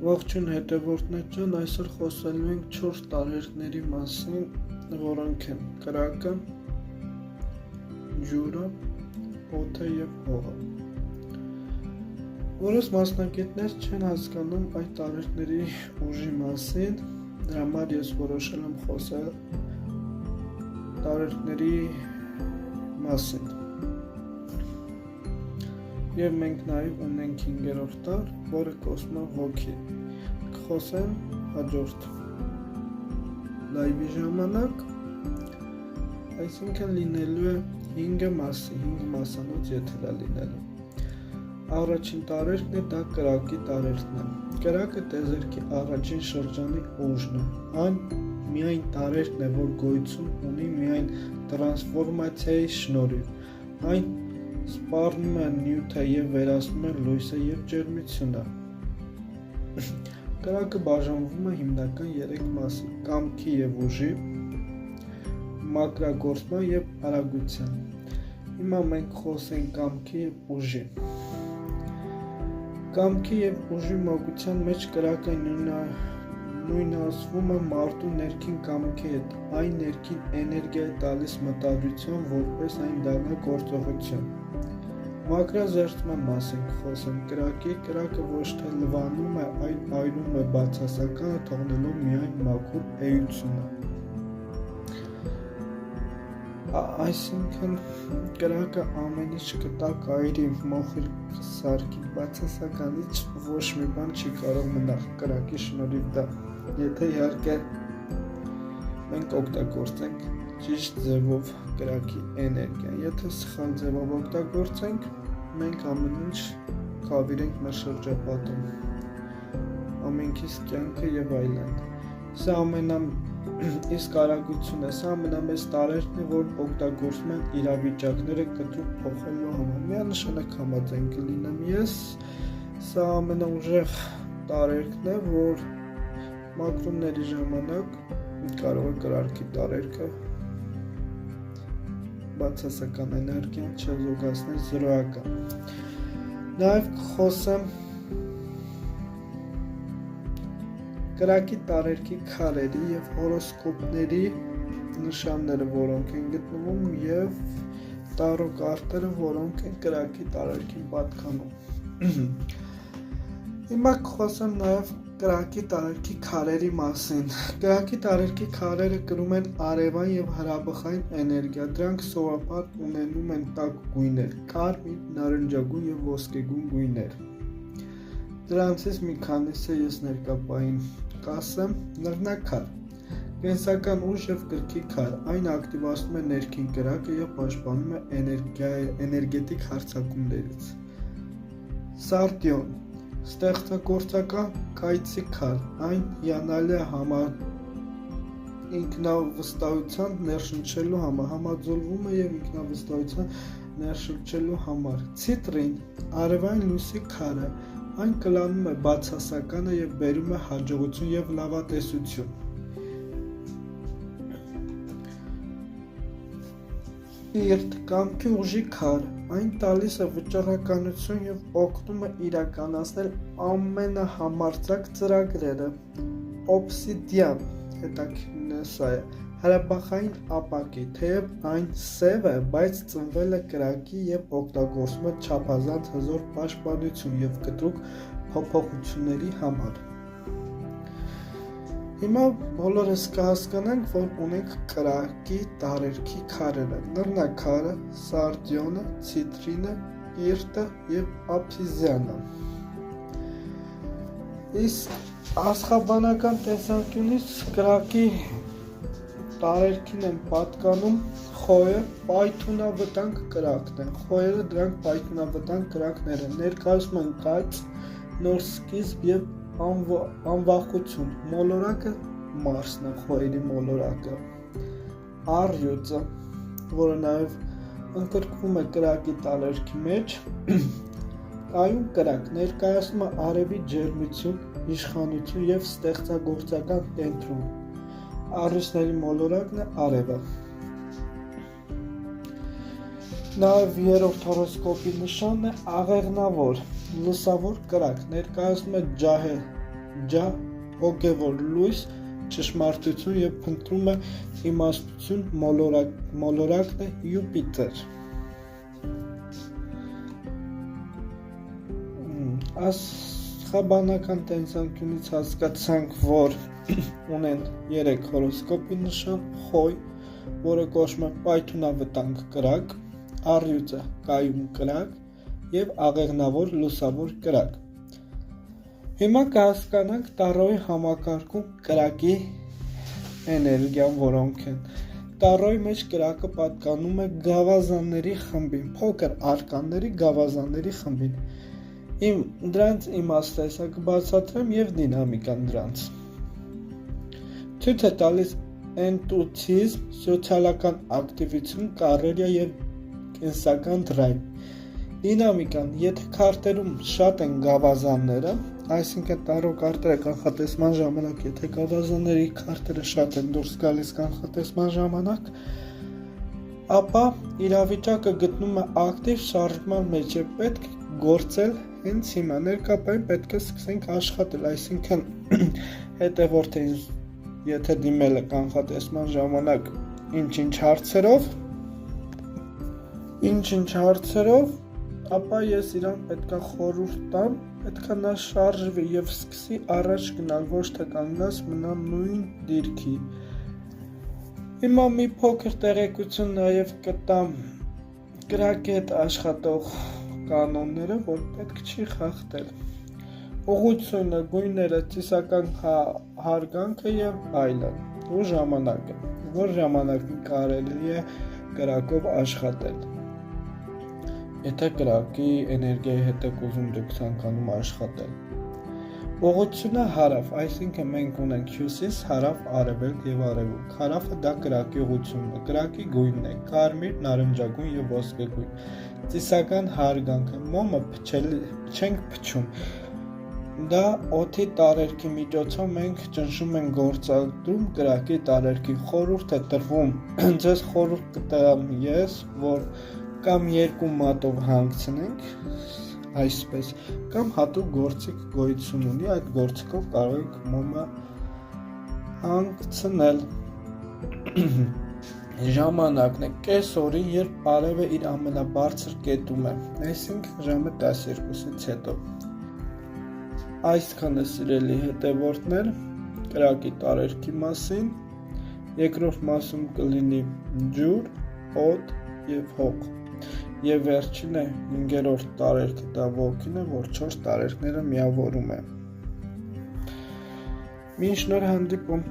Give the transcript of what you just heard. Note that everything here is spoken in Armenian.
Ողջույն հետևորդներ ջան, այսօր խոսելու ենք 4 տարերկների մասին, որոնք են կրակը, ջուրը, օդը և հողը։ Որոշ մասնագետներ չեն հասկանում այդ տարերկների ուժի մասին, դրա համար ես որոշել եմ խոսել տարերկների մասին։ Եվ մենք նաև ունենք 5-րդ տար, որը կոչվում է ոգի։ Կխոսեմ հաջորդ լայվի ժամանակ, այսինքն լինելու է 5 մասի, 5 մասանոց եթեր է լինելու։ Առաջին տարերկն է, դա կրակի տարերկն է։ Կրակը տեզերքի առաջին շրջանի ուժն է։ Այն միայն տարերկն է, որ գոյություն ունի միայն տրանսֆորմացիայի շնորհիվ։ Այն սպառնում է նյութը և վերացնում է լույսը և ջերմությունը։ Կրակը բաժանվում է հիմնական 3 մասի՝ կամքի և ուժի, մակրագործման և արագության։ Հիմա մենք խոսենք կամքի և ուժի։ Կամքի և ուժի մոգության մեջ կրակը նույնացվում է մարդու ներքին կամքի հետ, այն ներքին էներգիա է տալիս մտադրության, որպես այն դառնա գործողություն։ Մակրազերծման մասին խոսեմ կրակի, կրակը ոչ թե լվանում է, այլ այրում է բացասականը, թողնելով միայն մաքուր էությունը։ Այսինքն կրակը ամեն ինչ կտա կայրի, մոխիր սարքի, բացասականից ոչ մի բան չի կարող մնալ կրակի շնորհիվ դա, եթե իհարկե մենք օգտագործենք ճիշտ ձևով կրակի էներգիան, եթե սխալ ձևով օգտագործենք, մենք ամեն ինչ կավիրենք մեր շրջապատում, ամենքիս կյանքը և այլն։ Սա իսկ արագությունը, սա ամենամեծ տարերկն է, որ օգտագործում են իրավիճակները կտրուկ փոխելու համար։ Միանշանակ համաձայն կլինեմ ես, սա ամենաուժեղ տարերկն է, որ մաքրումների ժամանակ կարող է կրակի տարերկը բացասական էներգիան չզուգացնել զրոյական։ Նաև կխոսեմ կրակի տարերկի քարերի և հորոսկոպների նշանները, որոնք են գտնվում, և տարոկարտերը, որոնք են կրակի տարերկին պատկանում։ Հիմա կխոսեմ նաև կրակի տարերկի քարերի մասին։ Կրակի տարերկի քարերը կրում են արևային և հրաբխային էներգիա, դրանք սովորաբար ունենում են տաք գույներ՝ կարմիր, նարնջագույն և ոսկեգույն գույներ։ Դրանցից մի քանիսը ես ներկա պահին կասեմ։ Նռնակար, կենսական ուժ և կրքի քար, այն ակտիվացնում է ներքին կրակը և պաշտպանում է էներգետիկ հարձակումներից։ Սարդիոն, ստեղծագործական կայծի քար, այն հիանալի է ինքնավստահության ներշնչելու համար, համաձուլվում է և ինքնավստահության ներշնչելու համար։ Ցիտրին, արևային լույսի քարը, այն կլանում է բացասականը և բերում է հաջողություն և լավատեսություն։ Պիրտ, կամքի ուժի քար, այն տալիս է վճռականություն և օգնում է իրականացնել ամենահամարձակ ծրագրերը։ Օբսիդիան, հետաքրքիրն է սա է, հրաբխային ապակի, թեև այն սև է, բայց ծնվել է կրակի և օգտագործվում է չափազանց հզոր պաշտպանություն և կտրուկ փոփոխությունների համար։ Հիմա բոլորս կհասկանանք, որ ունենք կրակի տարերկի քարերը՝ նռնակարը, սարդիոնը, ցիտրինը, պիրտը և աբսիդիանը։ Իսկ աստղաբանական տեսանկյունից կրակի տարերկին են պատկանում խոյը, պայթյունավտանգ կրակն է։ Խոյերը դրանք պայթյունավտանգ կրակներ են, ներկայացնում են կայծ, նոր սկիզբ և անվախություն։ Մոլորակը Մարսն է, խոյերի մոլորակը։ Առյուծը, որը նաև ընդգրկվում է կրակի տարերկի մեջ, կայուն կրակ, ներկայացնում է արևի ջերմություն, իշխանություն և ստեղծագործական կենտրոն։ Առյուծների մոլորակն է արևը։ Նաև երրորդ հորոսկոպի նշանն է աղեղնավոր, լուսավոր կրակ, ներկայացնում է ջահել, ջահ, հոգևոր լույս, ճշմարտություն եւ փնտրում է իմաստություն, մոլորակն է Յուպիտեր։ Աստղաբանական տեսանկյունից հասկացանք, որ ունեն 3 հորոսկոպի նշան՝ Խոյ, որը կոչվում է պայթունավտանգ կրակ, առյուծը կայուն կրակ եւ աղեղնավոր լուսավոր կրակ։ Հիմա կհասկանանք Տարոյի համակարգում կրակի էներգիան, որոնք են։ Տարոյի մեջ կրակը պատկանում է գավազանների խմբին, փոքր արկանների գավազանների խմբին։ Դրանց իմաստը հեսա կբացատրեմ եւ դինամիկան դրանց։ Ցույց է տալիս էնտուցիզմ, սոցիալական ակտիվություն, կարիերա եւ կենսական դրայվ։ Դինամիկան, եթե քարտերում շատ են գավազանները, այսինքն տարո կարտերը կանխատեսման ժամանակ, եթե գավազանների քարտերը շատ են դուրս գալիս կանխատեսման ժամանակ, ապա իրավիճակը գտնում է ակտիվ շարժման մեջ է, պետք գործել հենց հիմա, ներկայում պետք է սկսենք աշխատել, այսինքն հետևորդին, եթե դիմել է կանխատեսման ժամանակ ինչ-ինչ հարցերով, ապա ես իրան պետքա խորհուրդ տամ, պետքա նա շարժվի եւ սկսի առաջ գնալ, ոչ թե կանգնած մնա նույն դիրքի։ Հիմա մի փոքր տեղեկություն նաեւ կտամ կրակի հետ աշխատող կանոնները, որ պետք չի խախտել։ Ուղղությունը, գույները, ծիսական հարգանքը եւ այլն, ու ժամանակը, որ ժամանակին կարելի է կրակով աշխատել։ Եթե կրակի էներգիայի հետ եք ուզում դուք ցանկանում աշխատել։ Ուղղությունը հարավ, այսինքն մենք ունենք հյուսիս, հարավ, արևելք եւ արևմուտք։ Հարավը դա կրակի ուղղությունն է, կրակի գույնն է՝ կարմիր, նարնջագույն եւ ոսկեգույն։ Ծիսական հարգանքը, մոմը չենք փչում։ Դա օդի տարերքի միջոցով մենք ճնշում ենք գործադրում կրակի տարերքի։ Խորհուրդ է տրվում, ձեզ խորհուրդ կտամ ես, որ կամ 2 մատով հանգցնենք, այսպես, կամ հատուկ գործիք գոյություն ունի, այդ գործիքով կարող եք մոմը հանգցնել։ Ժամանակն է կես օրի, երբ արևը իր ամենաբարձր կետում է, այսինքն ժամը 12-ից հետո։ Այսքանը սիրելի հետևորդներ կրակի տարերքի մասին, երկրորդ մասում կլինի ջուր, օդ եւ հող, եւ վերջինը 5-րդ տարերքը դա ոգին է, որ 4 տարերքները միավորում է։ Մինչ նոր հանդիպում։